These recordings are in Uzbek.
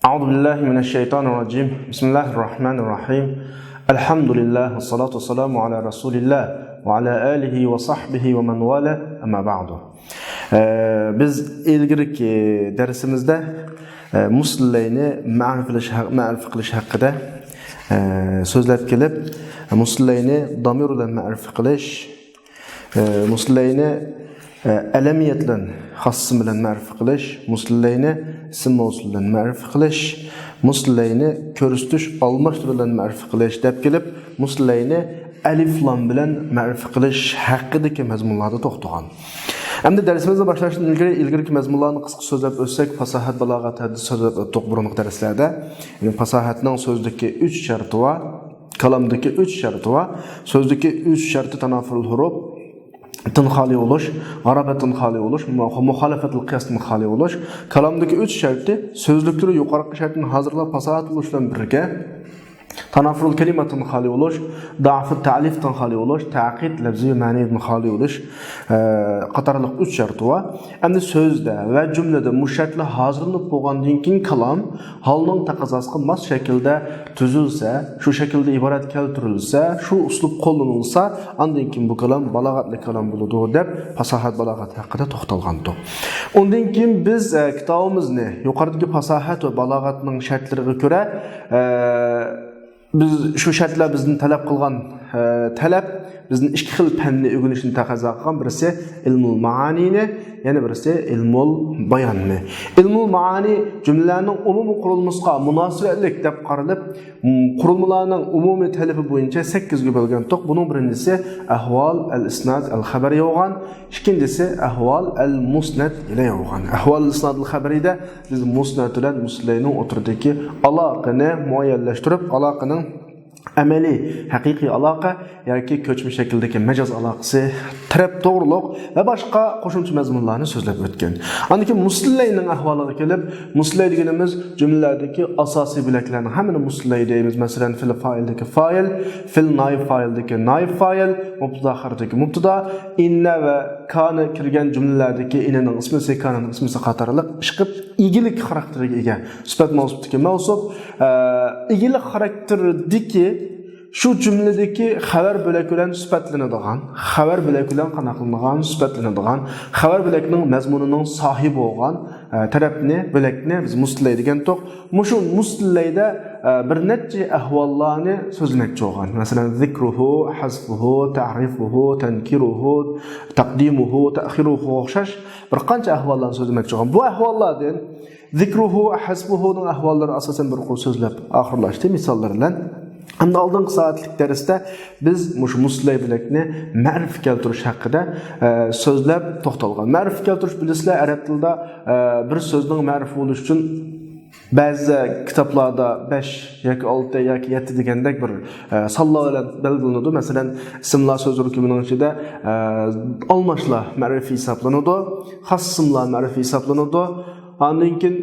أعوذ بالله من الشيطان الرجيم بسم الله الرحمن الرحيم الحمد لله والصلاة والسلام على رسول الله وعلى آله وصحبه ومن والاه أما بعد. Biz ilgirki dersimizde musullayni ma'rif qilish haqida so'zlab kelib, musullayni damir bilan ma'rif qilish, musullayni alamiyat bilan xassisi bilan ma'rif qilish, musullayni ism mavsul bilan ma'rif qilish, musullayni ko'rsatish almashtirish bilan ma'rif qilish deb kelib, musullayni alif lam bilan ma'rif qilish haqidagi mazmunlarda to'xtalgan. Endi darsimizga başlashdan ilgirki mazmunlarni qisqa so'zlab o'tsak, fasohat, balog'at, hadis so'zlab o'tdik burungi darslarda. Fasohatning so'zdagi 3 sharti va kalamdagi 3 sharti va so'zdagi 3 sharti tanafurul huruf, tinxali oluş, araba tinxali oluş, muhalafatul qiyasdan xali oluş. Kalamdagi 3 sharti so'zlikning yuqorqi shartini hazırlab fasohat olishdan birga tanafurul kelimatin xali oluş, da'fu ta'lifdan xali oluş, ta'qid lafzi ma'nidan xali oluş qatorliq 3 sharti va endi so'zda va jumlada mushatlar hazırlanib bo'lgandan keyin kalam holning taqozosiga mos shaklda tuzilsa, shu shaklda iborat keltirilsa, shu uslub qo'llanilsa, undan keyin bu kalam balog'atli kalam bo'ladi deb fasohat balog'at haqida to'xtalgandik. Undan keyin biz kitobimizni yuqoridagi fasohat va balog'atning shartlariga ko'ra biz şu şartlar bizden talep kılgan talep bizden iki xil fanni öğrenişini taqozo qilgan. Birisi ilmul maanini, yani birisi ilmul bayanni. Ilmul maani cümlelerning umumiy qurilmasiga munosabatlik deb qaralib, qurilmalarning umumiy talabi bo'yicha 8 ga bo'lgandik. Buning birinchisi ahvol al-isnad al-xabari bo'lgan, ikkinchisi ahvol al-musnad ila bo'lgan. Ahvol al-isnad al-xabarida biz musnad bilan muslayning o'tirdagi aloqani muayyanlashtirib, aloqaning amaliy, haqiqiy aloqa yoki ko'chma shakldagi majoz aloqasi, taraf to'g'riliq va boshqa qo'shimcha mazmunlarni so'zlab o'tgan. Aniki muslayning ahvoliga kelib, muslay deganimiz jumlalardagi asosiy bilaklarni hammani muslay deymiz. Masalan, fil fa'ildagi fa'il, fil naib fa'ildagi naib fa'il, mubtada axiridagi mubtada, inna va kana kirgan jumlalardagi inaning ismi, kananing ismi qatorliq ishqib igilik xarakteriga ega. Sifat mavsufdagi mavsuf, igilik xarakterdagi şu cümledeki xabar bo'lak bilan sifatlanadigan, xabar bo'lak bilan qanaqlangan sifatlanadigan, xabar bo'lakning mazmunining sohibi bo'lgan tarafni bo'lakni biz muslay degan to'q. Mushu muslayda bir necha ahvollarni so'zlamoqchi bo'lgan. Masalan, zikruhu, hasbuhu, ta'rifuhu, tankiruhu, taqdimuhu, ta'khiruhu o'xshash bir qancha ahvollarni so'zlamoqchi bo'lgan. Bu ahvollardan zikruhu, hasbuhuning ahvollari asosan bir qol so'zlab oxirlashdi misollar bilan. Endi oldingi soatlik darsda biz muslay bilakni ma'rif keltirish haqida so'zlab to'xtalgan. Ma'rif keltirish bilasizlar, arab tilida bir so'zning ma'rif bo'lishi uchun ba'zi kitoblarda 5 yoki 6 yoki 7 degandek bir sonlar bilan belgilanadi. Masalan, ismlar so'z rukumining ichida almashlar ma'rifiy hisoblanadi, xos ismlar ma'rifiy hisoblanadi. Ondan keyin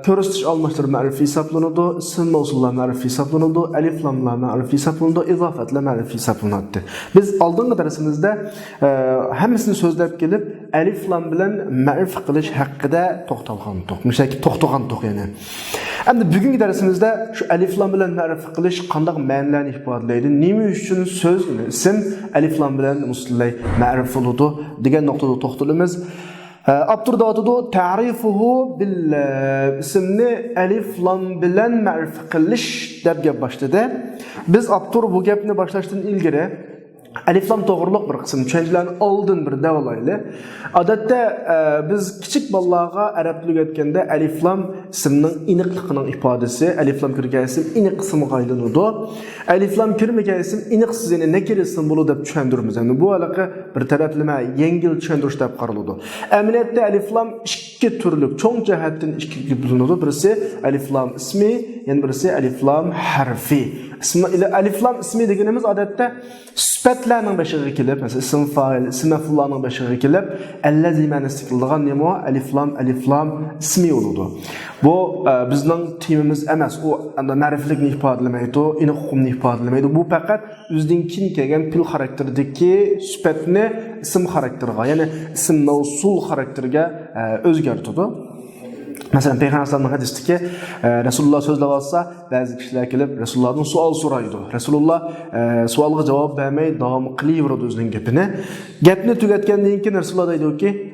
ko'rsatish almashtir ma'rifiy hisoblanadi, ism mavsullar ma'rifiy hisoblanadi, alif lamlar ma'rifiy hisoblanadi, izofatlar ma'rifiy hisoblanadi. Biz oldingi darsimizda hammasini so'zlab kelib, alif lam bilan ma'rif qilish haqida to'xtalgandik. Mishaki to'xtagandik yana. Endi bugungi darsimizda shu alif lam bilan ma'rif qilish qanday ma'nolarni ifodalaydi, nima uchun so'z, ism alif lam bilan muslay ma'rif bo'ladi degan nuqtada to'xtalamiz. Abturdatıda ta'rifuhu bil ismni alif lam bilan ma'rif qilish deb gap boshladi. Biz Abtur bu gapni boshlashdan ilgari alif lam to'g'riliq bir qism tushunchalarni oldin bir davolayli. Odatda biz kichik bolalarga arab tilida aytganda alif lam ismning iniqligining ifodasi, alif lam kirgan ism iniq ismga aylanadi. Alif lam kirmagan ism iniqsiz, ya'ni nakir ism bo'ladi deb tushundiramiz. Endi bu aloqa bir taraflama yengil tushuntirish deb qaraladi. Amaliyotda alif lam ikki turli, cho'ng jihatdan ikkiga bo'linadi. Birisi alif lam ismi, yana birisi alif lam harfi. Alif lam ismi deganimiz odatda sifatlarning bashiga kelib, masalan ism fa'il, ism maf'ullarning bashiga kelib, allazi ma'nosida qilgan nima alif lam ismi bo'ladi. Bu bizning temamiz emas. U ma'riflikni ifodalamaydi, aniq hukmni ifodalamaydi. Bu faqat o'zidan keyin kelgan fil xarakterdagi sifatni ism xarakteriga, ya'ni ism mavsul xarakteriga o'zgartiradi. Mesela Peygamber sallallahu aleyhi ve sellem hadisdeki Resulullah sözlep alsa, bazı kişiler kelip Resulullah'dan sual soraydı. Resulullah sualga cevap vermey davam kılayverdi özünün gepini. Gepni tügetkenden keyin Resulullah deydi ki: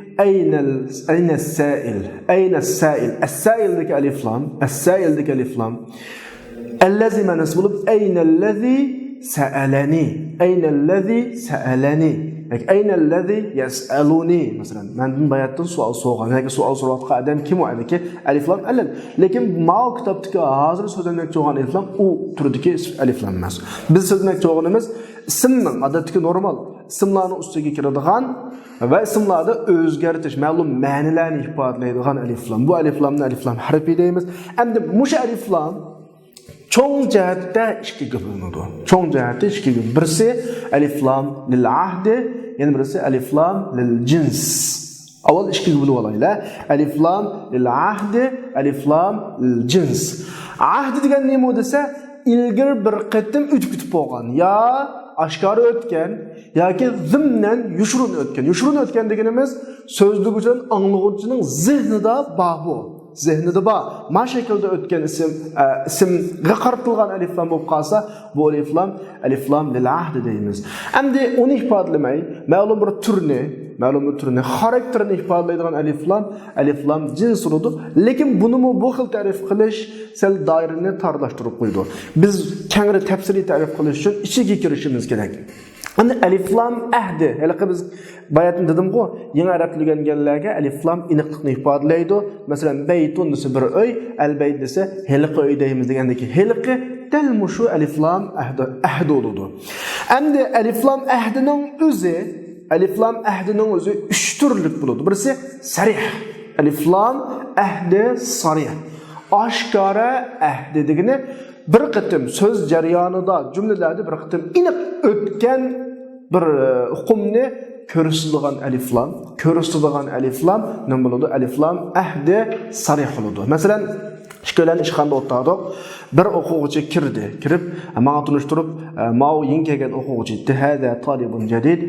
"Ayna sail? Ayna sail?" Es-saildeki alif lam, es-saildeki alif lam. Ellezî menes bulup eynellezî sa'alani. Eynellezî sa'alani. Eynellezî yes'aluni. Mesela menden bayatdan sual sorgan. Hege sual soratgan adam kim o ki? Alif lam ellen. Lekin ma'u kitaptaki hazır sözlenmekçi olan alif lam o türdeki alif lam emas. Biz sözlenmekçi olanımız isimning adatdagi normal isimlarning ustiga kiradigan va isimlarda o'zgartirish, ma'lum ma'nilarni ifodalaydigan alif lam. Bu alif lamni alif lam harfi deymiz. Endi mush alif lam çoğun cihetde iki bölünüdü. Çoğun cihetde iki bölünüdü. Birisi alif lam lil ahdi, yani birisi alif lam lil cins. Avval iki bölünü olayla. Alif lam lil ahdi, alif lam lil cins. Ahdi degan nima desa, ilgir bir qetim üç kütüp olgan. Ya aşkarı ötken, yoki zimnen yuşurun ötken. Yuşurun ötken deganimiz sözlügücünün, anlıgıcının zihnida babu. Zihnida ba. Ma şekilde ötken isimga qartilgan alif lam bo'lib qolsa, bu alif lam lil ahd deymiz. Endi onu ifodalamay, ma'lum bir turni, xarakterini ifodalaydigan alif lam cins urudi. Lekin buni bu xil ta'rif qilish sel doirani tarlashtirib qo'ydi. Biz kengri tafsiriy ta'rif qilish uchun ichiga kirishimiz kerak. Endi alif lam ahdi, haliqa biz bayatın dedim-ku, yeni Arap öğrengenlerge alif lam iniqlikni ifodalaydi. Masalan, baytun desa bir öy, al bayt desa haliqa öy deymiz degandeki haliqa dal mushu alif lam ahdi oldu. Endi alif lam ahdining o'zi 3 turlik bo'ladi. Birisi sarih. Alif lam ahdi sarih. Aşkara ahdi degani bir qitim söz jarayonida, jumlalarda bir qitim iniq o'tgan bir hukmni ko'rsatadigan alif lam nima bo'ladi? Alif lam ahdi sarih bo'ladi. Masalan, ishkolan ishxonada o'tirdik. Bir o'quvchi kirib, menga tunishtirib, "Ma'u yeng kelgan o'quvchi, hada talibun jadid"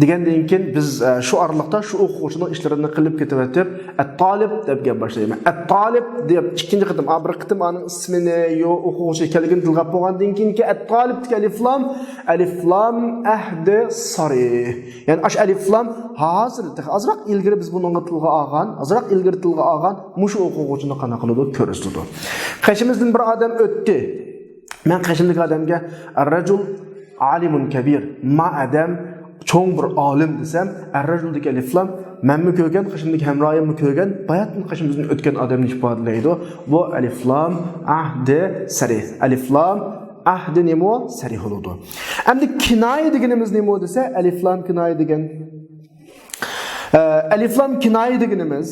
degandan keyin biz shu oraliqda shu o'quvchining ishlarini qilib ketaverib, "At-talib" deb gap boshlayman. "At-talib" deb ikkinchi qitim, bir qitim uning ismini yo o'quvchi ekanligini tilg'ab bo'lgandan keyin "At-talib" degan alif lam ahdi sarih. Ya'ni ash alif lam azroq ilgari biz buni tilga olgan, mushu o'quvchini qana qiladi ko'rsatdi. Qashimizdan bir odam o'tdi. Men qashimdagi odamga "Ar-rajul alimun kabir", ma adam çoğun bir alim desem, er-rajuldagi alif lam menmi ko'rgan, qashimdagi hamroyimni ko'rgan, bayatni qashimizdan o'tgan odamni ifodalaydi. Bu alif lam ahdi sarih. Alif lam ahdi nima? Sarih bo'ladi. Endi kinoya deganimiz nima desa, alif lam kinoya degan. Alif lam kinoya deganimiz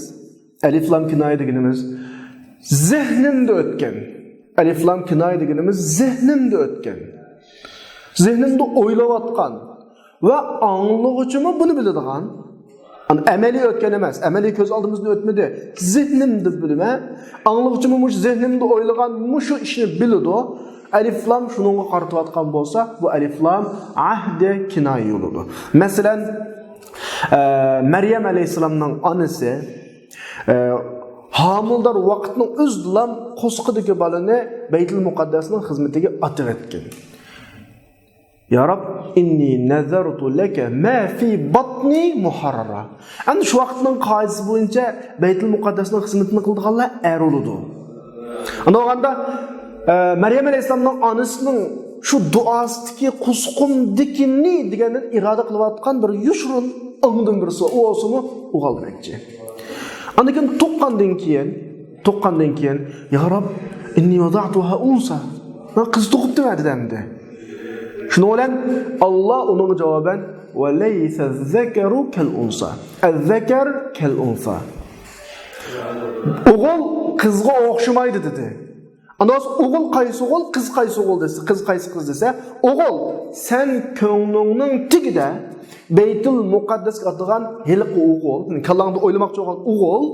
zihnimda o'tgan. Alif lam kinoya deganimiz zihnimda o'tgan. Zihnimda o'ylayotgan ve anlıqçımı bunu biladigan. Ameli ötken emas, ameli ko'z oldimizda o'tmadi. Zihnimda bilma, anlıqçımı mush zihnimda o'ylagan mushu ishni biladi. Alif lam shunga qaratayotgan bo'lsa, bu alif lam ahdi kinoya yo'lidi. Masalan, Maryam alayhisalomning onasi homildor vaqtning o'zidan qo'sqidagi bolani Baytul Muqaddasning xizmatiga atib etgan. "Ya Rab, inni nazartu laka ma fi batni muharrara." Endi shu vaqtning qoidasi bo'yicha Baytul Muqaddasning xizmatini qildiganlar eroludi. Ana o'ganda Maryam alayhisalomning onasining shu duosidagi qusqumdikini degandan iroda qilayotgan bir yushrun ilmdan birisi u olsimi uyg'almoqchi. Andan to'qqandan keyin "Ya Rab, inni wada'tuha unsa." Men qiz tug'ibdim dedi. Şunu olan Allah onun cevaben وَلَيْسَ الذَّكَرُ كَالْاُنْسَى الذَّكَرْ كَالْاُنْسَى Oğul kızga okşamaydı dedi. Andas oğul kaysı oğul, kız kaysı oğul dese, kız kaysı kız dese, oğul sen köngünün tigide Beytul Muqaddas atıgan helik oğul, kallağında oylamakçı olan oğul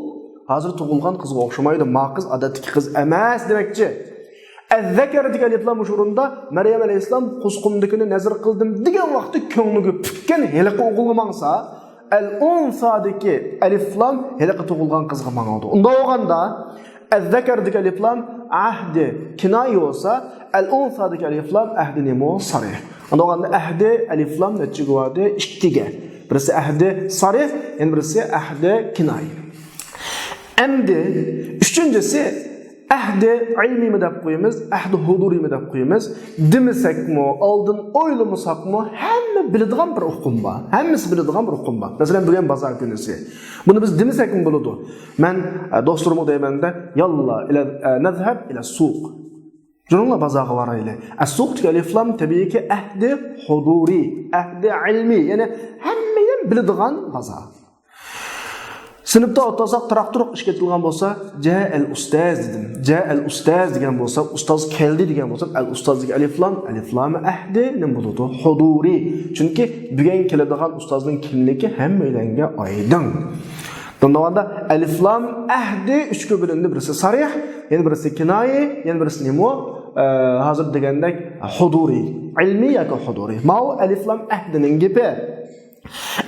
hazır tuğulgan kızga okşamaydı. Ma kız adattaki kız emas demekçi. "Ez-zeker" degan alif lam muşurunda Maryam alayhisalom qusqumdikini nazar qildim degan vaqtda ko'ngliga pukkan heliqi o'g'ilga mangsa, al-unsadagi alif lam heliqi tug'ilgan qizga mangadi. Unda bo'lganda el-zekerdeki alif lam ahdi kinayi olsa, el-unsadeki alif lam ahdi nemo sarih. Onda ahdi alif lam neçigi vardı? İkkiga. Birisi ahdi sarih, yani birisi ahdi kinayi. Endi üçüncüsü ahdi ilmi mi deb qo'yamiz, ahdi huduri mi deb qo'yamiz? Demisakmi, oldin o'ylamasakmi, hamma biladigan bir uqum bor. Hammasi biladigan bir uqum bor. Masalan, bugun bozor kunisi. Buni biz demisakmi bo'ladi. Men do'stlarimga deymanda, yalla ila nazhab ila suq. Jurnallar bozorga boraylik. As-suq alif lam tabiiyki ahdi huduri, ahdi ilmi, ya'ni hammadan biladigan bozor. Sınıfta otursak traktoruk iş getirilgan bolsa, el ustaz dedim. El ustaz degan bolsa, ustaz keldi degan bolsa, el ustazdagi alif lam ahdi nim bo'ladi? Huduri. Chunki bugun keladigan ustozning kimligi hammalarga oydin. Bunda alif lam ahdi uch ga bo'lindi. Birisi sarih, yana birisi kinoyi, yana birisi nima? Hozir degandek huduri. Ilmi yoki huduri. Ma'u alif lam ahdining gapi.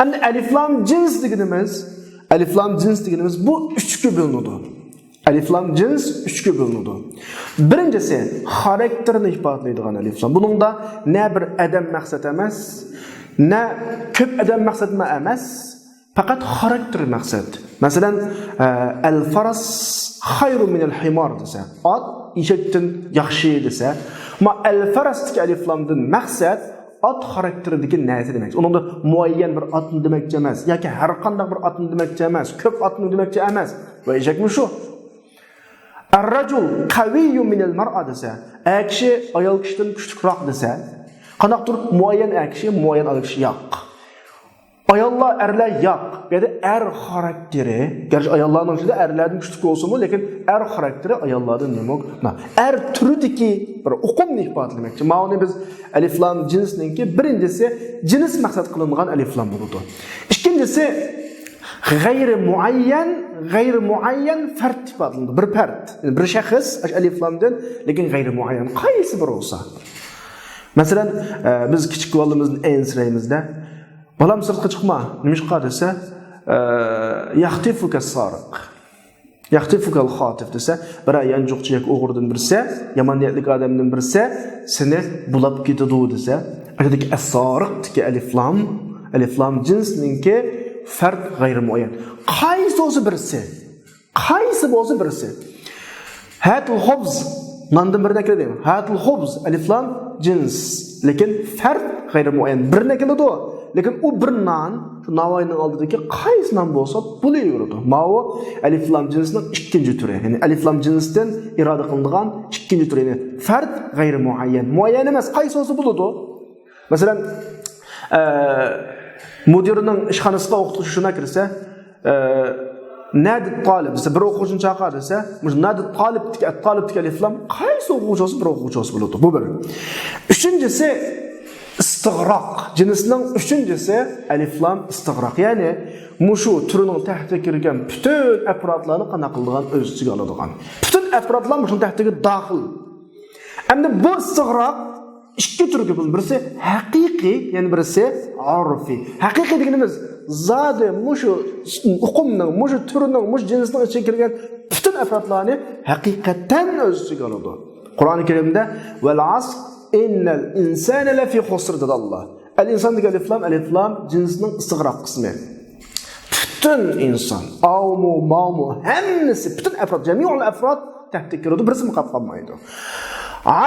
Endi alif lam jins deganimiz alif lam cins deganimiz bu 3 ga bo'linadi. Alif lam cins 3 ga bo'linadi. Birinchisi xarakterni ifodalaydigan alif lam. Buningda ne bir adam maqsad emas, ne ko'p adam maqsad emas, faqat xarakter maqsad. Masalan, al-faras xayrun min al-himar desa, ot eshakdan yaxshi desa, ma al-farasdagi alif lamdan maqsad at xarakteridagi narsa demak. Uningda muayyan bir atni demakchi emas, yoki har qanday bir atni demakchi emas, ko'p atni demakchi emas. Va eshakmi shu? Ar-rajul qawiyyun min al-mar'a desa, kishi ayol kishidan kuchliroq desa, qanaqdir muayyan kishi, muayyan ayol kishi yo'q. Ayollar erlar yo'q. Yani er xarakteri, gerçi ayollarning ichida erlarning kuchli bo'lsa-mu, lekin er xarakteri ayollardan nima? Er turidagi bir uqumni ifodalamoqchi. Ma'ni biz alif lam jinsninki birinchisi jins maqsad qilingan alif lam bo'ladi. Ikkinchisi g'ayri muayyan fard ifodalanadi. Bir fard, bir shaxs alif lamdan, lekin g'ayri muayyan qaysi bir bo'lsa. Masalan, biz kichik bolamizning ensiraymizda balam sirtqa chiqma, nimishqa desa, yaxtifuka sariq. Yaxtifuka al-khatif desa, bir yanjuqchi yoki o'g'ridan birsa, yomon niyatli odamdan birsa, seni bulab ketadi desa, aytadiki as-sariqdagi alif lam jinsninki fard g'ayri muayyan. Qaysi o'zi birisi? Qaysi bo'lsa birisi? Hatul khubz nandan birdan keladi. Hatul khubz alif lam jins, lekin fard g'ayri muayyan. Birdan keladi. Lekin u bir nan, şu navoiyning oldidagi qaysi nan bo'lsa, bo'laveradi. Ma'u alif lam jinsining ikkinchi turi. Ya'ni alif lam jinsdan iroda qilingan ikkinchi turi. Ya'ni fard g'ayri muayyan. Muayyan emas, qaysi bo'lsa bo'ladi. Masalan, mudirning ishxonasiga o'qituvchi shuna kirsa, nadi talib desa, bir o'quvchini chaqir desa, nadi talibdagi alif lam qaysi o'quvchisi bir o'quvchisi bo'ladi. Bu bir. Uchinchisi istig'roq. Jinsning uchinchisi alif lam istig'roq. Ya'ni mushu turining tahtiga kirgan bütün afrodlarni qana qiladigan o'z ichiga oladigan. Bütün afrodlar mushu tahtiga daxil. Endi bu istig'roq ikki turga bo'linadi. Birisi haqiqiy, ya'ni birisi urfiy. Haqiqiy deganimiz zodi mushu uqumning, mushu turining, mushu jinsning ichiga kirgan bütün afrodlarni haqiqatan o'z ichiga oladi. Qur'oni Karimda val asr innal insana lafi khusr dedi Allah. El-insan degi alif lam jinsning istig'roq qismi. Bütün inson, avmu, ma'mu, hammasi, bütün afrod, jami'ul afrod tahtiga kiradi, birisi qolmaydi.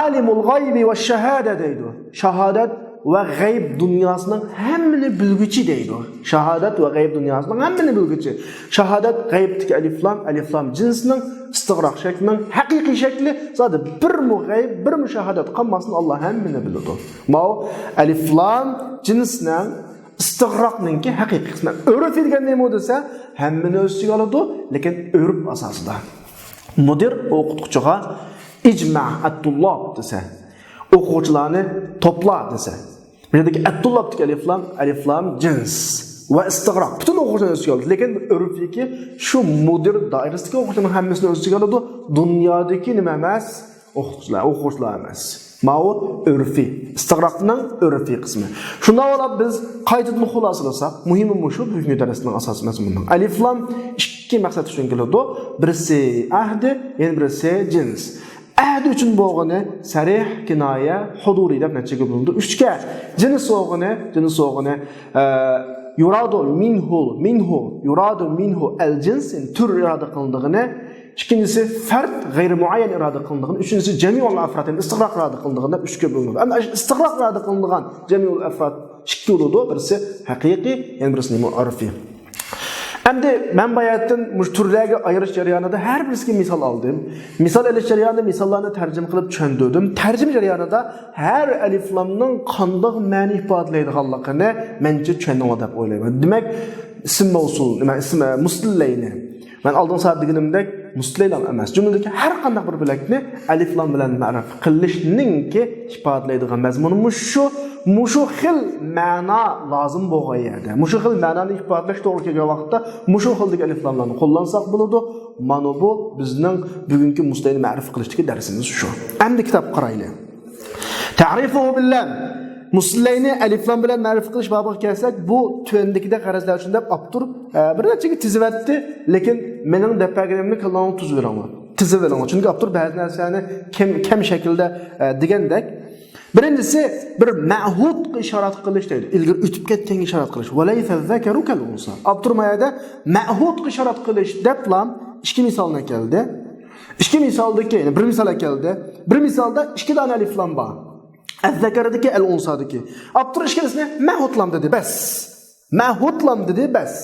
Alimul g'aybi va shahada deydi. Shahodat va g'ayb dunyosining hammani bilguchi deydi. Shahodat va g'ayb dunyosining hammani bilguchi. Shahodat g'aybdagi alif lam jinsning istig'roq shaklining haqiqiy shakli, zodi bir mu g'ayb, bir mu shahodat qolmasin, Alloh hammani biladi. Ma'u alif lam jinsning istig'roqninki haqiqiy qismi. Urf degan nima desa, hammani o'z ichiga oladi, lekin urf asosida. Mudir o'qituvchiga icma at-tullab desa, o'quvchilarni to'pla desa. Bu yerdagi at-tullab degi alif lam jins va istig'roq bütün o'quvchilarni o'z ichiga oladi. Lekin urfiki shu mudir doirasidagi o'quvchilarning hammasini o'z ichiga oladi. Dunyodagi nima emas? O'quvchilar emas. Ma'u urfi, istig'roqning urfi qismi. Shundan olib biz qaytadan xulosalasak, muhimi shu bugungi darsning asosiy mazmuni. Alif lam ikki maqsad uchun keladi. Birisi ahdi, yana birisi jins. Ahdi uchun bo'lgani sarih, kinoya, huduriy deb nechaga bo'lindi? 3 ga. Jins bo'lgani yuradu minhu yuradu minhu al-jins tur irada qilindigini, ikkinchisi fard g'ayri muayyan irada qilindigini, uchinchisi jami'ul afrod istig'roq irada qilindigini 3 ga bo'linadi. Ammo istig'roq irada qilinadigan jami'ul afrod ikki bo'ladi. Birisi haqiqiy, yana birisi mu'arrifiy. Endi men bayatdan turlarga ayirish jarayonida har birisiga misol oldim. Misol elish jarayonida misollarni tarjima qilib tushuntirdim. Tarjima jarayonida har alif lamning qanday ma'no ifodalaydiganligini mencha tushunaman deb o'ylayman. Demak, ism mavsul, ism mustillayni. Men oldin sabab deganimdek mustillaylar emas. Jumladagi har qanday bir bilakni alif lam bilan ma'rif qilishninki ifodalaydigan mazmuni mushu xil ma'no lozim bo'lgan yerda. Mushu xil ma'noni ifodalash to'g'ri kelgan vaqtda mushu xildagi alif lamlarni qo'llansak bo'ladi. Mana bu bizning bugungi mustillayni ma'rif qilishdagi darsimiz shu. Endi kitob qaraylik. Ta'rifuhu billam. Mustillayni alif lam bilan ma'rif qilish babiga kelsak, bu tuvandagida qarazlar uchun deb optur bir nechaga tizivatdi, lekin mening depagimni qilgan tuzib beraman. Tizib beraman. Chunki optur ba'zi narsalarni kam shaklda degandek birinchisi bir ma'hud ishorat qilish deydi. Ilgari o'tib ketgan ishorat qilish. Walaysa zakaru kal unsa. Abturmayada ma'hud ishorat qilish deb lam ikki misolni keldi. Ikki misoldagi, ya'ni bir misol keldi. Bir misolda ikki dona alif lam bor. Az-zakardagi al-unsadagi. Abtur ishkilisini ma'hud lam dedi bas. Ma'hud lam dedi bas.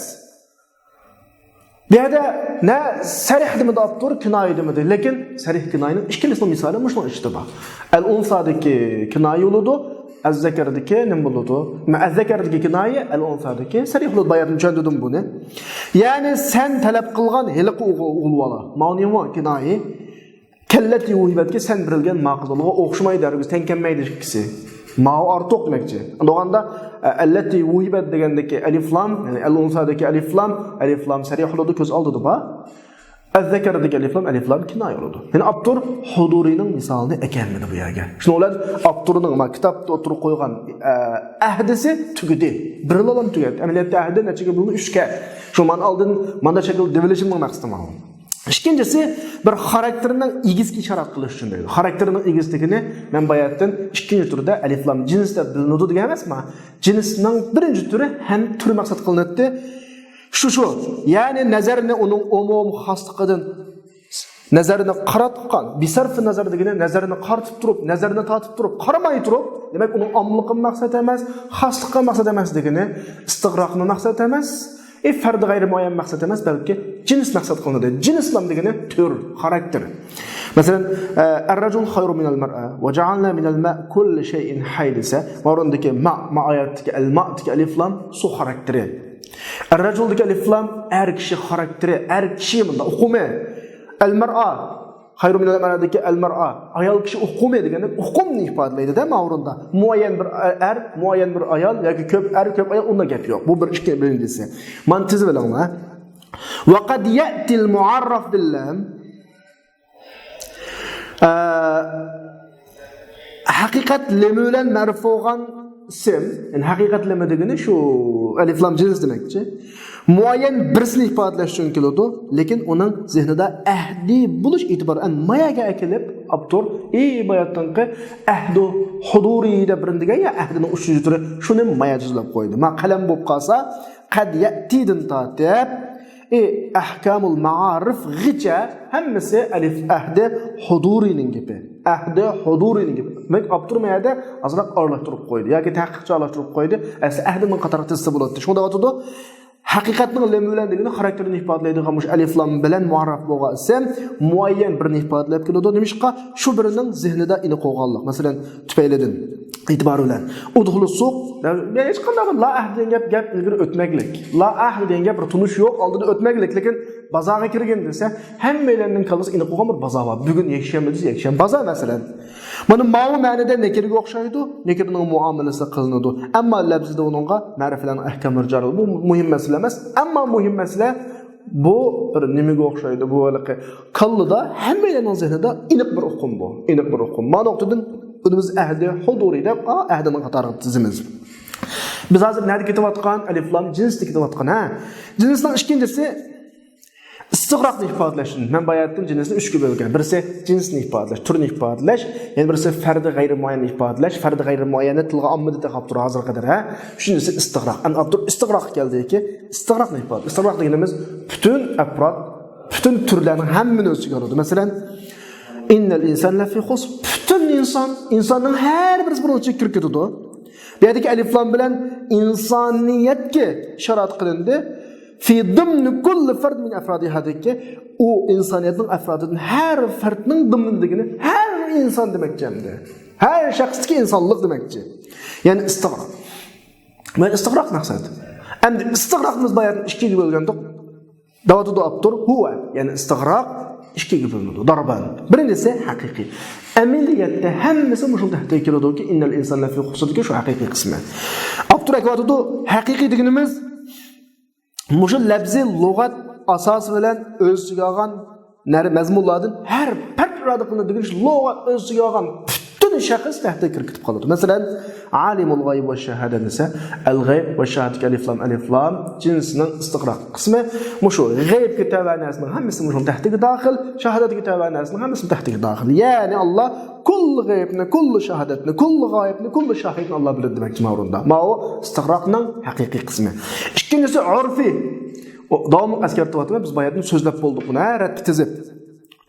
Bu yerda ne sarih demidi abtur, kinoya demidi. Lekin sarih kinoyaning ikkilisini misoli mushun ishda bor. Al-unsadagi kinoya bo'ladi, az-zakardagi nima bo'ladi? Az-zakardagi kinoya, al-unsadagi sarih bo'ladi. Bayatni tushundim buni. Ya'ni sen talab qilgan hiliqi o'g'ilvola. Ma'nimi kinoya kellati uhibatga sen birilgan maqsadga o'xshamaydi, dargiz tenkanmaydi ikkisi. Ma'u ortiq demakchi. Undaganda allati uhibat degandagi alif lam, ya'ni al-unsadagi alif lam sarih bo'ladi, ko'z oldida bor. Az-zakardagi alif lam kinoya bo'ladi. Ya'ni abtur hudurining misolini ekanmidi bu yerga. Shuni ular abturning maktabda o'tirib qo'ygan ahdisi tugidi. Bir olam tugadi. Amaliyotda ahdi nechaga bo'ldi? 3 ga. Shu men oldin mana shakl develishimning maqsadim bu. İkincisi bir xarakterining egizga ishorat qilish uchun deydi. Xarakterining egizligini men bayatdan ikkinchi turda alif lam jins deb bilinadi degan emasmi? Jinsning birinchi turi ham turi maqsad qilinadi. Shu. Ya'ni nazarini uning umum xosligidan nazarini qaratgan, bisarfi nazar degani nazarini qaratib turib, nazarini tatib turib, qaramay turib, demak uning omliqi maqsad emas, xosliqi maqsad emas degani, istig'roqni maqsad emas. Fard g'ayri muayyan maqsad emas, balki jins maqsad qilinadi. Jins lam degani tur, xarakter. Masalan, ar-rajul khayru min al-mar'a wa ja'alna min al-ma' kull shay'in haydisa. O'rindagi ma oyatdagi al-ma'dagi alif lam su xarakteri. Ar-rajuldagi alif lam er kishi xarakteri, er kishi bunda uqume. Al-mar'a khayru min al-mar'adagi al-mar'a ayol kishi uqume degani uqumni ifodalaydi-da ma'runda. Muayyan bir er, muayyan bir ayol yoki ko'p er, ko'p ayol unda gap yo'q. Bu bir birinchisi. Men tizib bilaman. Wa qad ya'ti al-mu'arraf bil-lam haqiqat lami bilan ma'ruf bo'lgan ism, ya'ni haqiqat lami degani shu alif lam jins demakchi. Muayyan birisini ifodalash uchun keladi, lekin uning zehnida ahdi bo'lish e'tiboran mayaga akilib, abtur bayatdanqi ahdu huduri deb birindiga ya ahdining 3-chi turi shuni maya juzlab qo'ydi. Ma qalam bo'lib qolsa, qad ya'tidin tatib ahkamul ma'arif g'icha hammasi alif ahdi hudurining gibi. Ahdi hudurining gibi. Demak, abturmayada azroq aralashtirib qo'ydi yoki tahqiqcha aralashtirib qo'ydi. Asli ahdi min qator tizsa bo'ladi. Shunda o'tadi. Haqiqatning lami bilan degani xarakterini ifodalaydigan mush alif lam bilan muarraf bo'lgan ism muayyan birini ifodalab keladi. Nimishqa shu birining zehnida ini qo'yganlik. Masalan, tufaylidan e'tibor bilan udhulu suq, hech qanday la ahd degan gap ilgari o'tmaklik. La ahd degan gap bir tunish yo'q, oldida o'tmaklik, lekin bozorga kirgan desa, hammalarning kallasi ini qo'ygan bir bozor bor. Bugun yakshanbamiz, yakshan bozor masalan. Mana ma'lum ma'noda nekirga o'xshaydi, nekirning muomalasi qilinadi. Ammo labzida uningga ma'rifalarning ahkamlari joriy. Bu muhim masala emas, ammo muhim masala bu bir nimaga o'xshaydi? Bu haliqi kallida hammalarning zehnida iniq bir uqum bu. Iniq bir uqum. Ma'noqdan o'zimiz ahdi huduri deb ahdining qatoriga tizimiz. Biz hozir nima ketayotgan alif lam jinsni ketayotgan, ha. Jinsning ikkinchisi istig'roqni ifodalash. Men bayatning jinsini 3 ga bo'lgan. Birisi jinsni ifodalash, turni ifodalash, yana birisi fardi g'ayri muayyan ifodalash. Fardi g'ayri muayyanni tilga ommada taqab turib hozir qadar, ha? Uchinchisi istig'roq. Ana Abdur istig'roq keldiki, istig'roqni ifodalash. Istig'roq deganimiz butun afrod, butun turlarning hammani o'z ichiga oladi. Masalan, innal insana lafi khusr. Butun insonning har birisi bir o'lchakka kirib ketadi. Bu yerdagi alif lam bilan insoniyatga ishorat qilindi. Fi dimni kulli fard min afradiha dekki, u insoniyatning afrodidan har fardning dimligini har inson demakchi hamda. Har shaxsdagi insonlik demakchi. Ya'ni istig'roq. Men istig'roq maqsad. Endi istig'roqimiz bayatni 2 ga bo'lgandik. Davatudu abtur huwa, ya'ni istig'roq 2 ga bo'linadi. Darban. Birinchisi haqiqiy. Amaliyatda hammasi mushunda keladi-ki, innal insana lafi khusrga shu haqiqiy qismi. Abtur akvatudu haqiqiy deganimiz Muşu labzi lug'at asosi bilan o'z ichiga olgan mazmunlardan har bir radiqni degan lug'at o'z ichiga olgan butun shaxs tahta kirib qoladi. Masalan, alimul g'ayb va shahada desa, al-g'ayb va shahadat alif lam jinsining istiqroq qismi mushu g'aybga tavanasining hammasi mushu tahtiga daxil, shahadatga tavanasining hammasi tahtiga daxil. Ya'ni Alloh kull g'aybni, kull shahadatni, kull g'aybni, kull shahidni Alloh biladi demakchi ma'runda. Ma'o istiqroqning haqiqiy qismi. İkincisi urfi. Davom askartyapti, biz bayatni so'zlab bo'ldik buni, rat tizib.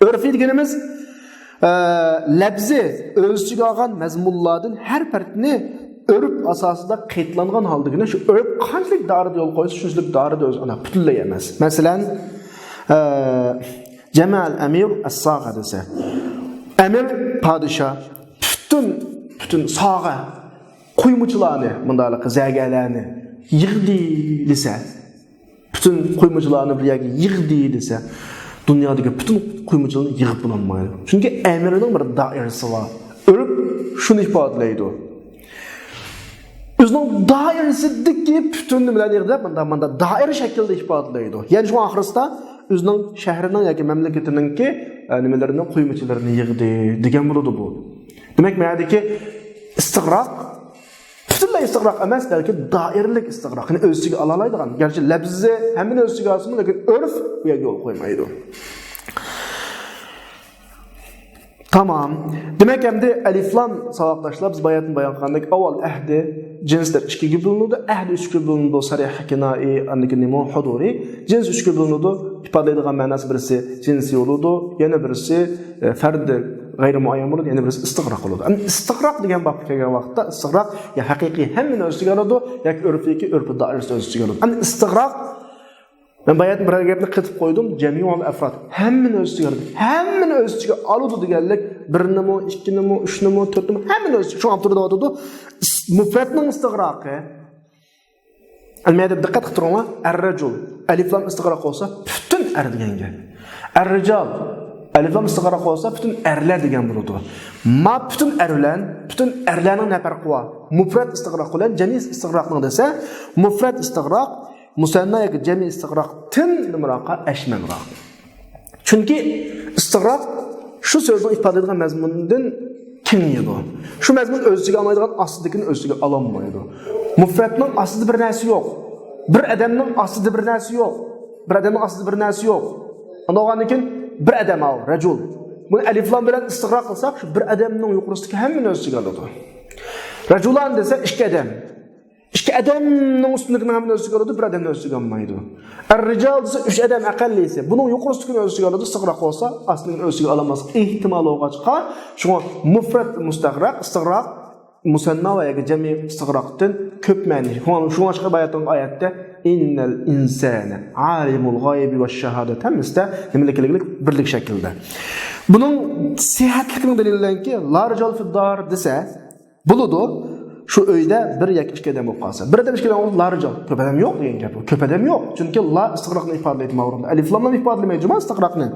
Urfi deganimiz labzi o'z ichiga olgan mazmunlardan har partni urf asosida qaytlangan holdagina shu urf qanchalik darida yo'l qo'ysa, shunchalik darida o'z ana butunlay emas. Masalan, Jamal Amir as-Saga desa, Amir podshoh butun sog'a quymuchilarni, bundaqlik zagalarni yig'di desa, bütün quymuchilarni bir yerga yig'di desa, dunyodagi bütün quymuchilarni yig'ib bo'lolmaydi. Chunki amirining bir doirasi bor. O'rib shuni ifodalaydi. O'zining doirasidagi bütün nimalarni yig'ib, bunda doira shaklida ifodalaydi. Ya'ni shu oxirsida o'zining shahrining yoki mamlakatiningki nimalarini quymuchilarini yig'di degan bo'ladi bu. Demak, ma'nodagi istig'roq butunlay istig'roq emas, balki doiralik istig'roqni o'z ichiga ola oladigan. Garchi labzi hammani o'z ichiga olsin, lekin urf bu yerga yo'l qo'ymaydi. Tamam. Demak, endi alif lam saboqdashlar biz bayatni bayon qilgandik. Avval ahdi jinslar 2 ga bo'linadi, ahdi 3 ga bo'linadi, sarih kinoi, andiki nima huduri. Jins 3 ga bo'linadi, ifodalaydigan ma'nosi birisi jinsi bo'ladi, yana birisi fardi g'ayri muayyan bo'ladi, yana birisi istig'roq bo'ladi. Endi istig'roq degan babga kelgan vaqtda istig'roq ya haqiqiy hammani o'z ichiga oladi, yoki urfiki urfi doirasi o'z ichiga oladi. Endi istig'roq men bayatni bir gapni qilib qo'ydim, jami'ul afrod hammani o'z ichiga oladi. Hammani o'z ichiga oladi deganlik 1nimi, 2nimi, 3nimi, 4nimi hammani o'z ichiga olib turadi deyotdi. Mufradning istig'roqi almayda diqqat qilib turinglar. Ar-rajul alif lam istig'roq bo'lsa, butun er degan gap. Ar-rijal alif lam istig'roq bo'lsa, butun erlar degan bo'ladi. Ma butun erlarning nima farqi bor? Mufrad istig'roq bilan jami istig'roqning desa, mufrad istig'roq musanna yoki jami istig'roqdan nimroqqa ashmanroq. Chunki istig'roq shu so'zning ifodalaydigan mazmunidan kengaydi. Shu mazmun o'z ichiga olmaydigan ostidagini o'z ichiga ola olmaydi. Mufradning ostida bir narsa yo'q. Bir odamning ostida bir narsa yo'q. Bir odamning ostida bir narsa yo'q. Undan keyin bir adam al, rajul. Buni alif lam bilan istig'roq qilsak, shu bir odamning yuqorisidagi hammani o'z ichiga oladi. Rajulan desa 2 odam. 2 odamning ustunligini hammani o'z ichiga oladi, bir odamni o'z ichiga olmaydi. Ar-rijal desa 3 odam aqallisi. Buning yuqorisidagini o'z ichiga oladi, istig'roq bo'lsa, aslini o'z ichiga olmas. Ehtimol o'g'achqa, shunga mufrad mustig'roq, istig'roq musanna va yoki jami istig'roqdan ko'p ma'ni. Shunga boshqa oyatda innal insana alimul g'aybi va shahadat hamda nimaliklik birlik shaklda. Buning sihatligini dalillanki, la rijal fi dar desa, bo'ladi. Shu uyda 1 yoki 2 odam bo'lib qolsa, 1 odam 2 odam la rijal, ko'p odam yo'q degan gap. Ko'p odam yo'q, chunki la istig'roqni ifodalaydi ma'runda. Alif lamni ifodalamaydi, juma istig'roqni.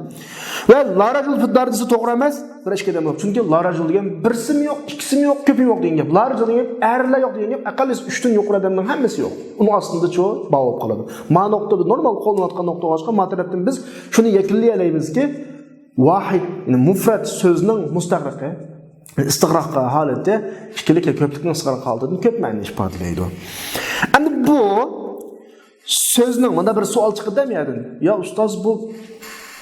Va la rijal fi dar desa to'g'ri emas, 1 2 odam yo'q. Chunki la rijal degan birsimi yo'q, ikkisimi yo'q, ko'pi yo'q degan gap. La rijal degan erlar yo'q degan gap, aqallis 3 dan yuqori odamning hammasi yo'q. Uni aslida cho bo'lib qoladi. Ma nuqta normal qo'llanayotgan nuqtaga boshqa matarafdan biz shuni yakunlay olamizki, vahid, ya'ni mufrad so'zning mustag'riqi istig'roq holatda ikkilik yoki ko'plikning istig'roq holatidan ko'p ma'ni ifodalaydi. Endi bu so'zning mana bir savol chiqdi demaydin. Ya ustoz, bu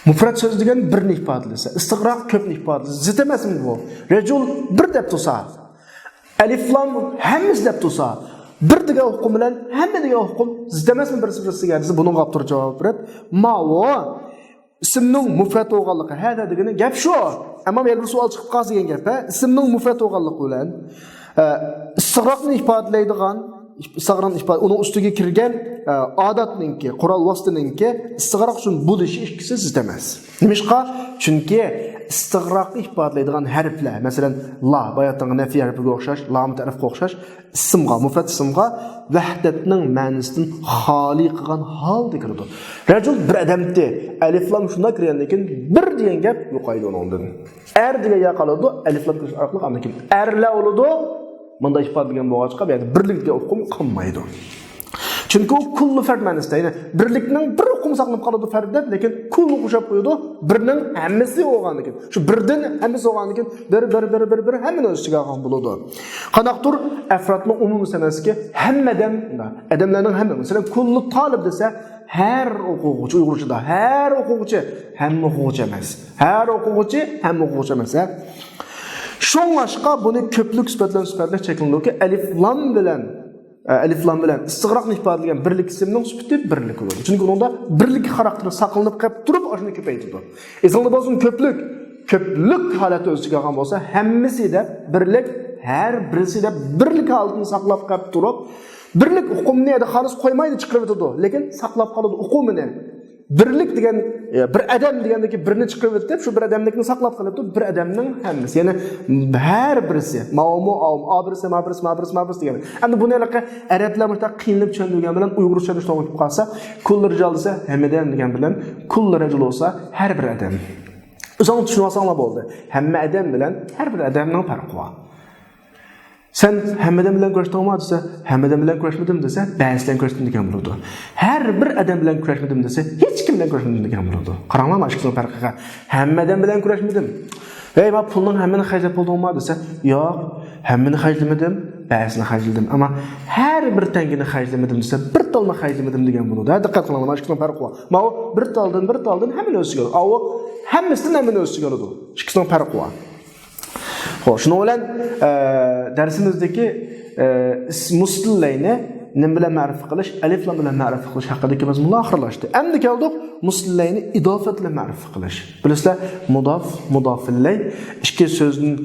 Mufrat söz degan birni ifodalasa, istig'roq ko'pni ifodalasa, zid emasmi bu? Rajul bir deb tursa, alif lam hammasi deb tursa, bir degan hukm bilan hamma degan hukm zid emasmi birisi-birisiga? Biz bunga javob turib javob berib, ma'vo ismning mufrat bo'lganligi hada degani gap shu. Ammo men bir savol chiqib qolsa degan gap, ismning mufrat bo'lganligi bilan istig'roqni ifodalaydigan istig'roqni ifoda uning ustiga kirgan odatninki, qurol vositaninki istig'roq uchun bo'lishi ikkisi zid emas. Nimishqa? Chunki istig'roqni ifodalaydigan harflar, masalan, la bayatdan nafiy harfiga o'xshash, lam tarafga o'xshash, ismga, mufrat ismga vahdatning ma'nosidan xoli qilgan holda kiradi. Rajul bir odamda alif lam shunda kirgan, lekin bir degan gap yo'qaydi undan. Er degan ya qoladi, alif lam kirish orqali amkin. Erla bo'ladi. Bunda ifodalagan bo'lg'achqa, ya'ni birlikga hukm qilmaydi. Chunki u kullu fard ma'nosida, ya'ni birlikning bir hukm saqlanib qoladi fardda, lekin kullu qo'shib qo'yadi, birning hammasi bo'lgan ekan. Shu birdan hammasi bo'lgan ekan, bir hammani o'z ichiga olgan bo'ladi. Qanaqdir afrodning umumiy sanasiga hammadan, odamlarning hamma, masalan, kullu talib desa, har o'quvchi Uyg'urchada har o'quvchi hamma o'quvchi emas. Har o'quvchi hamma o'quvchi emas. Şoňlaşqa buni köplük sifatlar çekildi ki alif lam bilan istig'roqni ifodalagan birlik ismning sifati birlik bo'ladi. Chunki unda birlik xarakteri saqlanib qolib turib, o'shni ko'paytirdi. Eslanda bo'lsin ko'plik holati o'ziga olgan bo'lsa, hammasida birlik, har birisida birlik holatini saqlab qolib turib, birlik hukmni edi xolis qo'ymaydi chiqarib o'tadi, lekin saqlab qoladi hukmini. Birlik degan bir adam degandagi birni chiqarib o'tib, shu bir odamlikni saqlab qolibdi, bir odamning hammasi. Ya'ni har birisi, ma'mu, ma birisi degan. Endi buni arablar mutaq qiynalib tushungan bilan uyg'urcha tushunib qolsa, kullu rijal desa hammadan degan bilan kullu rajul bo'lsa har bir odam. O'zing tushunib olsanglar bo'ldi. Hamma odam bilan har bir odamning farqi bor. Sen hammadan bilan kurashdingmi desa, hammadan bilan kurashmadim desa, ba'zidan kurashdim degan bo'ladi. Har bir odam bilan kurashmadim desa, hech kim bilan kurashmadim degan bo'ladi. Qaranglar mana shu farqiga. Hammadan bilan kurashmadim. Hey, men pulning hammani xarjlab bo'ldimmi desa, yo'q, hammani xarjlamadim, ba'zini xarjladim. Ammo har bir tangini xarjlamadim desa, bir tolni xarjlamadim degan bo'ladi. Diqqat qilinglar, mana shu farqi bor. Men bir toldan hammani o'ziga oladi. Avu hammasidan hammani o'ziga oladi. Ikkisining farqi bor. Xo'sh, shuni bilan darsimizdagi mustillayni nim bilan ma'rifat qilish, alif lam bilan ma'rifat qilish haqidagi mazmunlar oxirlashdi. Endi keldik mustillayni idofat bilan ma'rifat qilish. Bilasizlar, mudof illay ikki so'zning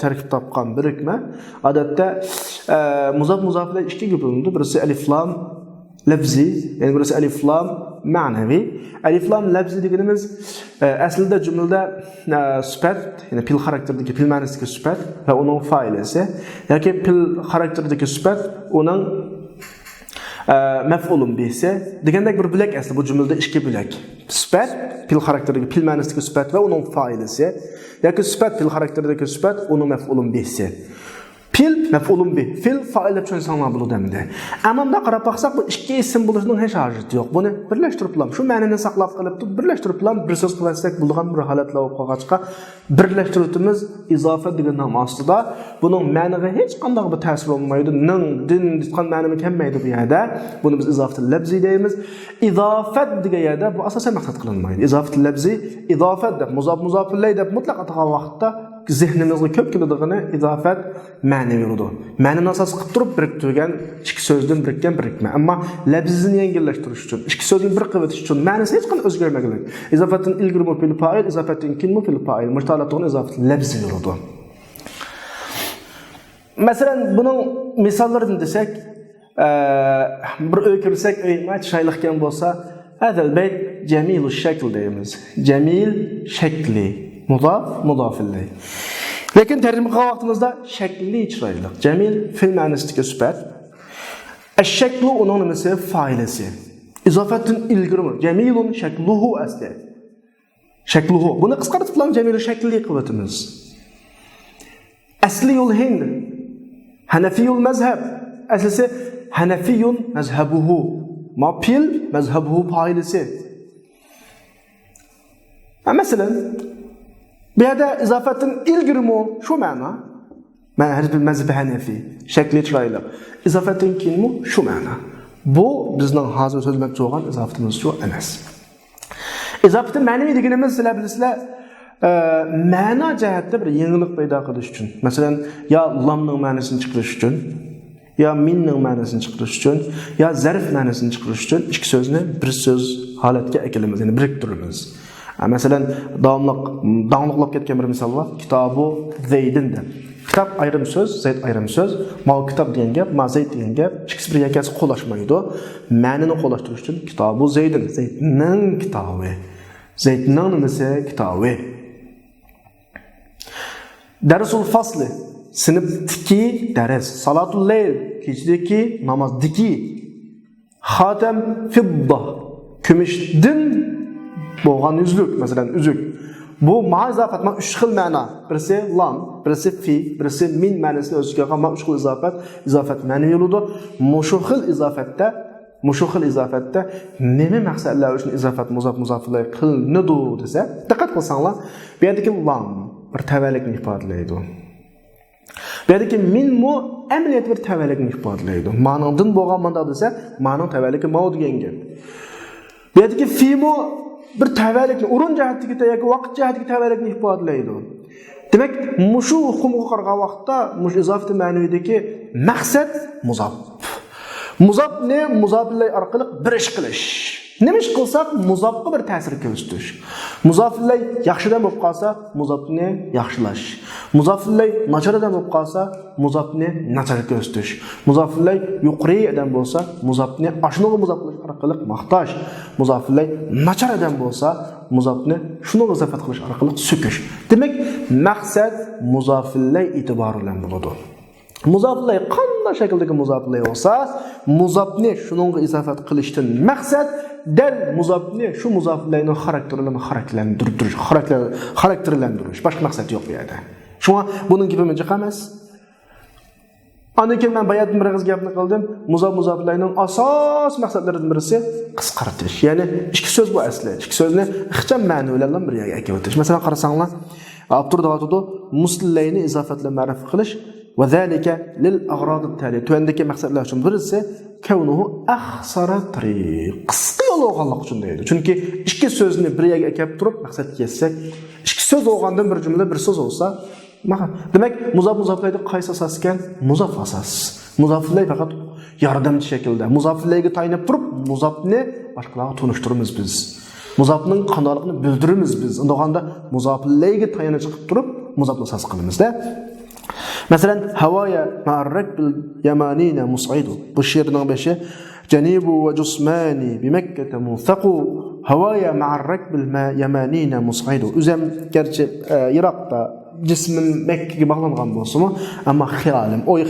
tarkib topgan birikma. Odatda muzof illay ikkiga bo'linadi. Birisi alif lam lafzi, ya'ni birisi alif lam ma'naviy. Alif lam lafzi deganimiz aslida jumlada sifat, ya'ni pil xarakterdagi pil ma'nosidagi sifat va uning fa'ilasi yoki pil xarakterdagi sifat uning maf'ulun bihsi degandek bir bo'lak asli bu jumlada ikki bo'lak. Sifat pil xarakterdagi pil ma'nosidagi sifat va uning fa'ilasi yoki sifat pil xarakterdagi sifat uning maf'ulun bihsi. Pil maf'ulun bih, fil fa'il deb tushunsanlar bo'ladi endi. Ammo bunda qarab baqsak bu ikki ism bo'lishining hech hojati yo'q. Buni birlashtirib bilan, shu ma'noni saqlab qolib turib birlashtirib bilan bir so'z qilsak bo'lgan bir holatlar bo'lib qolg'achqa birlashtiruvimiz izofat degan nom ostida buning ma'niga hech qanday bir ta'sir bo'lmaydi. Ning, din degan ma'noni kelmaydi bu yerda. Buni biz izofatul labzi deymiz. Izofat degan yerda bu asosan maqsad qilinmaydi. Izofatul labzi, izofat deb muzofillay deb mutlaq atagan vaqtda zihnimizga ko'p keladigan izofat ma'naviy bo'ladi. Ma'noni asos qilib turib biriktirgan ikki so'zdan birikkan birikma. Ammo labzini yengillashtirish uchun, ikki so'zni bir qilib o'tish uchun ma'nosi hech qanday o'zgarmagan. Izofatun ilgirmu fil fa'il, izofatun kinmu fil fa'il. Mushtalatun izofatul labzi bo'ladi. Masalan, buning misollarini desak, bir uy kirsak, uyma chiroyliqgan bo'lsa, hadal bayt jamilush shakl deymiz. Jamil shakli. Mudof illay. Lekin tarjima qilgan vaqtimizda shakli chiroyli. Jamil fil ma'nosidagi sifat. Ash-shaklu uning nimasi fa'ilasi. Izofatun ilgirmi. Jamilun shakluhu asli. Shakluhu. Buni qisqartirib bilan jamilu shakli qilyapmiz. Asliyul hind. Hanafiyul mazhab. Aslisi hanafiyun mazhabuhu. Ma pil mazhabuhu fa'ilasi. Masalan, bu yerda izofatun ilgirmi shu ma'no. Mana har bir mazhab Hanafi, shakli chiroyli. Izofatun kinmi shu ma'no. Bu bizning hozir so'zlamoqchi bo'lgan izofatimiz shu emas. İzafati ma'naviy deganimiz sizlar bilasizlar, ma'no jihatda bir yangilik paydo qilish uchun. Masalan, yo lamning ma'nosini chiqarish uchun, yo minning ma'nosini chiqarish uchun, yo zarf ma'nosini chiqarish uchun ikki so'zni bir so'z holatga keltiramiz, ya'ni biriktiramiz. Masalan, davomliqlab ketgan bir misol bor. Kitobu Zaydinda. Kitob ayrim so'z, Zayd ayrim so'z. Ma kitob degan gap, ma Zayd degan gap, ikkisi bir yakasi qo'llashmaydi. Ma'noni qo'llashtirish uchun Kitobu Zaydin, Zaydning kitobi. Zaydning nimasi kitobi. Darsul fasli, sinfdagi dars. Salatul layl, kechdagi namozdagi. Xatam fidda, kumushdan bo'lgan uzuk, masalan, uzuk. Bu ma'izafat ma 3 xil ma'no. Birisi lam, birisi fi, birisi min ma'nosini o'z ichiga olgan 3 xil izofat ma'naviy bo'ladi. Mushu xil izofatda nima maqsadlar uchun izofat muzof-muzoflar qilinadi desa, diqqat qilsanglar, bu yerdagi lam bir tavallikni ifodalaydi. Bu yerdagi min mu amaliyat bir tavallikni ifodalaydi. Ma'nodan bo'lgan manda desa, ma'no tavalliki ma degan gap. Bu yerdagi fi mu bir tavallikni o'rin jihatdagi yoki vaqt jihatdagi tavallikni ifodalaydi. Demak, mushu hukmga qarag'an vaqtda mush izofat ma'naviyadagi maqsad muzof. Muzof ne? Muzoflar orqali bir ish qilish. Nima ish qilsak, muzofga bir ta'sir ko'rsatish. Muzoflar yaxshidan bo'lib qolsa, muzofni yaxshilash. Muzoflar nacharadan bo'lib qolsa, muzofni nachar ko'rsatish. Muzoflar yuqoridan bo'lsa, muzofni ashnoga muzof qilish orqali maqtash. Muzoflar nacharadan bo'lsa, muzofni shunga izofat qilish orqali so'kish. Demak, maqsad muzoflar e'tibori bilan bo'ladi. Muzoflar qanday shakldagi muzoflar bo'lsa, muzofni shunga izofat qilishdan maqsad dal muzofni shu muzoflarning xarakterlantirish, boshqa maqsad yo'q bu yerda. Shunga buning gapimiz jiq emas. Anikin men bayat bir qiz gapni qildim. Muzoflarning asos maqsadlaridan birisi qisqartirish. Ya'ni ikki so'z bu asli. Ikki so'zni ixcham ma'nolar bilan bir yerga kelib o'tish. Masalan, qarasanglar, Abdurdavatudo muslimlarni izofatla ma'rif qilish va zalika lil aghrad at-tali. Tuandagi maqsadlar uchun birisi kavnuhu akhsara tariq. Qisqa yo'l olganlik uchun deydi. Chunki ikki so'zni bir yerga kelib turib maqsadga yetsak, ikki so'z olgandan bir jumla bir so'z olsa, demak, muzoflarga qaysi asos ekan? Muzof asos. Muzoflar faqat yordamchi shaklda. Muzoflarga tayanib turib, muzofni boshqalarga tunishtiramiz biz. Muzofning qandoqligini bildiramiz biz. Undaganda muzoflarga tayanib chiqib turib, muzofni asos qilamiz-da. Masalan, havaya ma'arrak bil yamanina mus'idu. Bu she'rning beshi janibu va jusmani bi Makkah munthaqu. Havaya ma'arrak bil yamanina mus'idu. O'zim garchi Iroqda jismim Makkaga bog'langan bo'lsa-mu, ammo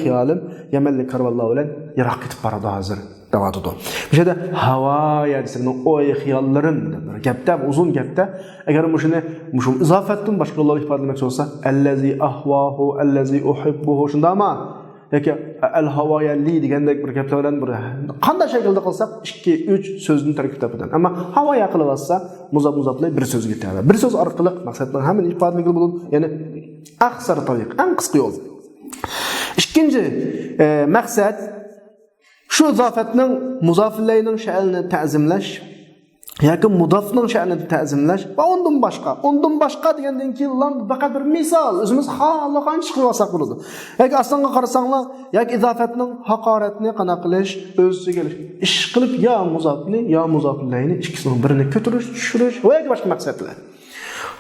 xiyolim Yamanlik Karbala bilan Iroqqa ketib boradi hozir. Davatudo. Bu yerda havaya desin, o'y xiyollarim bir gapda, uzun gapda, agar mushu izofatdan boshqalarga ifodalamoqchi bo'lsa, allazi ahwahu, allazi uhibbuhu shundami? Yoki al-havayali degandek bir gaplar bilan bir qanday shaklda qilsak 2-3 so'zni tarkib topidan. Ammo havaya qilib olsa, muzoflar bir so'zga yetadi. Bir so'z orqali maqsadlar hamma ifodalagan bo'ladi. Ya'ni aqsar tariq, eng qisqa yo'l. Ikkinchi maqsad shu izofatning muzoflarning sha'nini ta'zimlash yoki mudofning sha'nini ta'zimlash va undan boshqa degandan keyin faqat bir misol o'zimiz xohlagan chiqib olsak bo'ladi. Yoki aslanga qarasanglar, yoki izofatning haqoratni qana qilish, o'ziga ish qilib yo muzoflarni ikkisining birini ko'tarish, tushirish va yoki boshqa maqsadlar.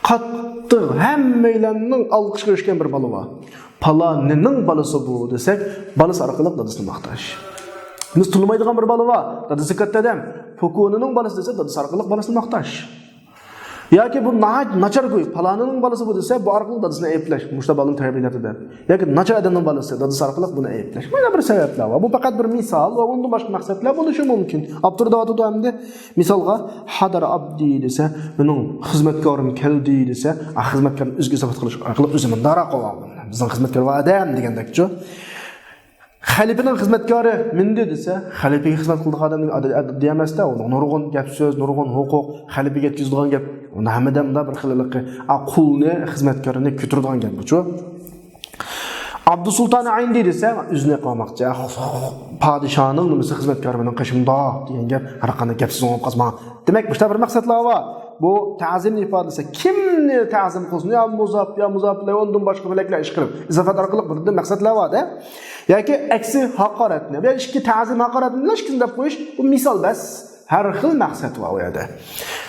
Qattiq hammalarning olqishga erishgan bir bola bor. Palonining balasi bu desak, balasi orqali dadasini maqtash. Biz tulmaydigan bir bola bor. Dadasi katta odam. Pokonining balasi desa, dadasi orqali balasini maqtash. Yoki bu nachar go'y, palonining balasi bu desa, bu orqali dadasini ayplash. Mushta bolam tarbiyalatida. Yoki nachar odamning balasi, dadasi orqali buni ayplash. Mana bir sabablar bor. Bu faqat bir misol va undan boshqa maqsadlar bo'lishi mumkin. Abdurdavatudo hamda misolga hadar abdi desa, mening xizmatkorim keldi desa, xizmatkorni o'ziga isofat qilish orqali o'zimni dara qo'yaman. Bizning xizmatkor va odam degandakchi. Xalifaning xizmatkori mindi desa, xalifaga xizmat qildigan odam deyamasda, nurg'un gap so'z, nurg'un huquq, xalifaga yetkazadigan gap, unda hammadan bir xillikqa qulni xizmatkorini ko'taradigan gap bu-chu. Abdusulton Ayndi desa, o'zini qilmoqchi. Podshohning nimasi xizmatkori bilan qashimda degan gap har qanday gapsiz bo'lib qolma. Demak, bu bir maqsadlar bor. bu ta'zimni ifodasi kimni ta'zim qilsin? Ya muzaf bilan ondan boshqa bilaklar ish qilib. Izofat orqali burada maqsadlar borda. Yoki aksi haqoratni. Bu ikki ta'zim haqoratni bilan ikki deb qo'yish bu misol bas. Har xil maqsad bor u yerda.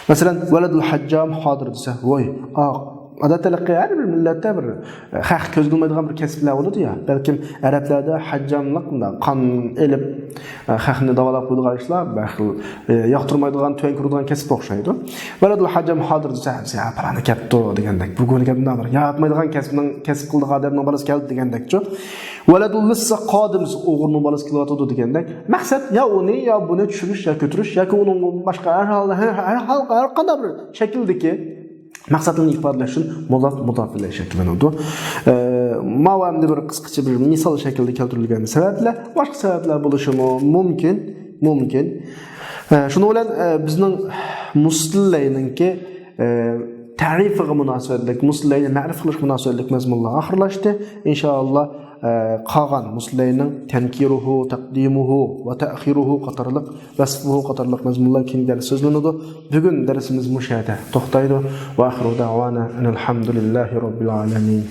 Masalan, valadul hajjam hodir desa, voy, odatda har bir millatda bir haq ko'z qilmaydigan bir kasblar bo'ladi ya. Balkim arablarda hajjamlik qon elib haqni davolab qo'ydigan ishlar, baxil yoqtirmaydigan, to'yin quradigan kasb o'xshaydi. Valadul hajjam hodir desa, "Ya, palani kapto" degandek. Bu ko'rgandan bir yoqmaydigan kasbning kasb qildigan odamning bolasi keldi degandek-chi. Valadul lissa qodimiz o'g'rining bolasi kelyotdi degandek. Maqsad ya uni yo buni tushirish yo ko'tirish yoki uning boshqa har qanday bir shakldagi maqsadini ifodalash uchun mudof bilan shakllanadi. Mavamda bir qisqacha bir misol shaklida keltirilgan sabablar, boshqa sabablar bo'lishi mumkin. Shuning bilan bizning muslimlarningki ta'rifiga munosabatlik, muslimlarni ma'rif qilish munosabatlik mazmunlar oxirlashdi. Inshaalloh qolgan muslimlarning tankiruhu, taqdimuhu va ta'khiruhu qatorliq, vasfuhu qatorliq mazmunlar keng dars so'zlanadi. Bugun darsimiz mushada to'xtaydi. Va axiru da'wana alhamdulillahi robbil alamin.